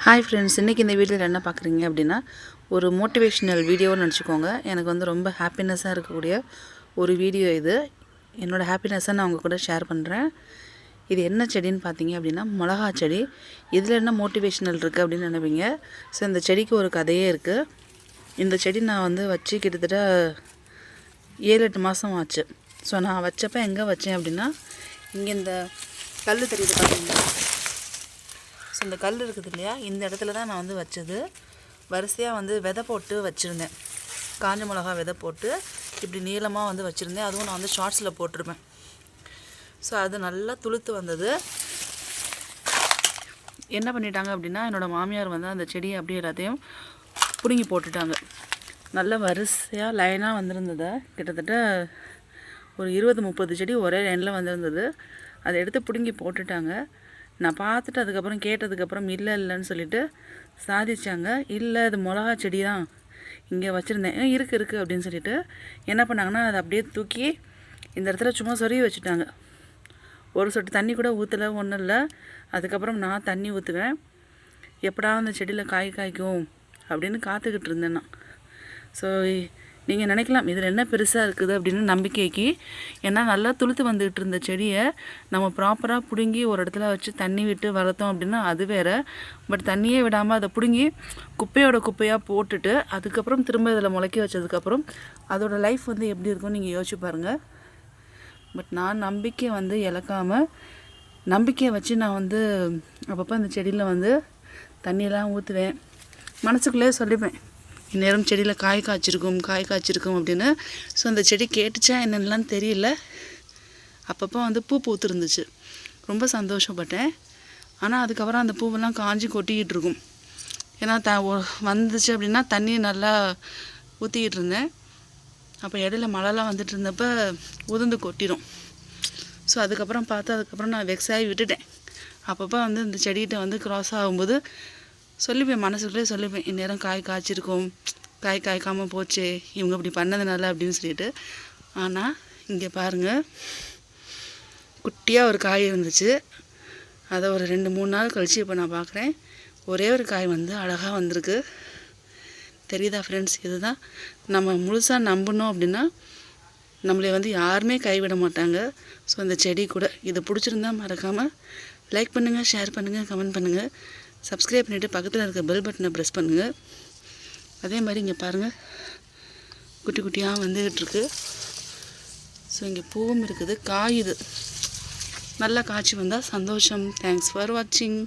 Hi friends, இன்றைக்கி இந்த வீடியோவில் என்ன பார்க்குறீங்க அப்படின்னா ஒரு மோட்டிவேஷ்னல் வீடியோன்னு நினச்சிக்கோங்க. எனக்கு வந்து ரொம்ப ஹாப்பினஸ்ஸாக இருக்கக்கூடிய ஒரு வீடியோ இது. என்னோடய ஹாப்பினஸ்ஸை நான் உங்கள் கூட ஷேர் பண்ணுறேன். இது என்ன செடின்னு பார்த்தீங்க அப்படின்னா மிளகா செடி. இதில் என்ன மோட்டிவேஷ்னல் இருக்குது அப்படின்னு நினைப்பீங்க. ஸோ இந்த செடிக்கு ஒரு கதையே இருக்குது. இந்த செடி நான் வந்து வச்சு கிட்டத்தட்ட 7-8 மாதம் ஆச்சு. ஸோ நான் வச்சப்போ எங்கே வச்சேன் அப்படின்னா இங்கே இந்த கல் தெரியுது பார்த்தீங்களா. ஸோ இந்த கல் இருக்குது இல்லையா, இந்த இடத்துல தான் நான் வந்து வச்சது. வரிசையாக வந்து விதை போட்டு வச்சுருந்தேன். காஞ்ச மிளகா விதை போட்டு இப்படி நீளமாக வந்து வச்சுருந்தேன். அதுவும் நான் வந்து ஷார்ட்ஸில் போட்டிருப்பேன். ஸோ அது நல்லா துளுத்து வந்தது. என்ன பண்ணிட்டாங்க அப்படின்னா என்னோடய மாமியார் வந்து அந்த செடியை அப்படியே எல்லாத்தையும் பிடுங்கி போட்டுட்டாங்க. நல்லா வரிசையாக லைனாக வந்திருந்தது. கிட்டத்தட்ட ஒரு 20-30 செடி ஒரே லைனில் வந்திருந்தது. அதை எடுத்து பிடுங்கி போட்டுட்டாங்க. நான் பார்த்துட்டு அதுக்கப்புறம் கேட்டதுக்கப்புறம் இல்லைன்னு சொல்லிவிட்டு சாதிச்சாங்க. இல்லை, அது மிளகா செடி தான் இங்கே வச்சுருந்தேன், இருக்குது அப்படின்னு சொல்லிட்டு என்ன பண்ணாங்கன்னா அதை அப்படியே தூக்கி இந்த இடத்துல சும்மா சொருகி வச்சுட்டாங்க. ஒரு சொட்டு தண்ணி கூட ஊற்றலை, ஒன்றும் இல்லை. அதுக்கப்புறம் நான் தண்ணி ஊற்றுவேன், எப்படா அந்த செடியில் காய்க்கும் அப்படின்னு காத்துக்கிட்டு இருந்தேன் நான். ஸோ நீங்கள் நினைக்கலாம் இதில் என்ன பெருசாக இருக்குது அப்படின்னு நம்பிக்கைக்கு. ஏன்னா நல்லா துளுத்து வந்துக்கிட்டு இருந்த செடியை நம்ம ப்ராப்பராக பிடுங்கி ஒரு இடத்துல வச்சு தண்ணி விட்டு வளர்த்தோம் அப்படின்னா அது வேறு. பட் தண்ணியே விடாமல் அதை பிடுங்கி குப்பையாக போட்டுட்டு அதுக்கப்புறம் திரும்ப இதில் முளைக்க வச்சதுக்கப்புறம் அதோடய லைஃப் வந்து எப்படி இருக்கும்னு நீங்கள் யோசிச்சு பாருங்கள். பட் நான் நம்பிக்கை வந்து இழக்காமல் நம்பிக்கையை வச்சு நான் வந்து அப்பப்போ அந்த செடியில் வந்து தண்ணியெல்லாம் ஊற்றுவேன். மனசுக்குள்ளேயே சொல்லிப்பேன், இந்நேரம் செடியில் காய் காய்ச்சிருக்கும் அப்படின்னு. ஸோ அந்த செடி கேட்டுச்சா என்னென்னலாம் தெரியல. அப்பப்போ வந்து பூ பூத்துருந்துச்சு, ரொம்ப சந்தோஷப்பட்டேன். ஆனால் அதுக்கப்புறம் அந்த பூவெல்லாம் காஞ்சி கொட்டிக்கிட்டு இருக்கும். ஏன்னா வந்துச்சு அப்படின்னா தண்ணி நல்லா ஊற்றிக்கிட்டு இருந்தேன். அப்போ இடையில மழைலாம் வந்துட்டு இருந்தப்போ உதிர்ந்து கொட்டிடும். ஸோ அதுக்கப்புறம் நான் வெக்ஸாகி விட்டுட்டேன். அப்பப்போ வந்து இந்த செடிகிட்ட வந்து க்ராஸ் ஆகும்போது சொல்லிப்பேன், மனசுக்குள்ளே சொல்லிப்பேன், இந்நேரம் காய்ச்சிருக்கும், காய்க்காமல் போச்சே இவங்க இப்படி பண்ணதுனால அப்படின்னு சொல்லிட்டு. ஆனால் இங்கே பாருங்கள், குட்டியாக ஒரு காய் இருந்துச்சு. அதை ஒரு 2-3 நாள் கழித்து இப்போ நான் பார்க்குறேன், ஒரே ஒரு காய் வந்து அழகாக வந்திருக்கு. தெரியுதா ஃப்ரெண்ட்ஸ்? இதுதான் நம்ம முழுசாக நம்பணும் அப்படின்னா நம்மளை வந்து யாருமே கைவிட மாட்டாங்க. ஸோ அந்த செடி கூட இது பிடிச்சிருந்தா மறக்காமல் லைக் பண்ணுங்கள், ஷேர் பண்ணுங்கள், கமெண்ட் பண்ணுங்கள், சப்ஸ்கிரைப் பண்ணிவிட்டு பக்கத்தில் இருக்க பெல் பட்டனை ப்ரெஸ் பண்ணுங்கள். அதே மாதிரி இங்கே பாருங்கள், குட்டி குட்டியாக வந்துகிட்ருக்கு. ஸோ இங்கே பூவும் இருக்குது, காயுது. நல்லா காய்ச்சி வந்தால் சந்தோஷம். தேங்க்ஸ் ஃபார் வாட்சிங்.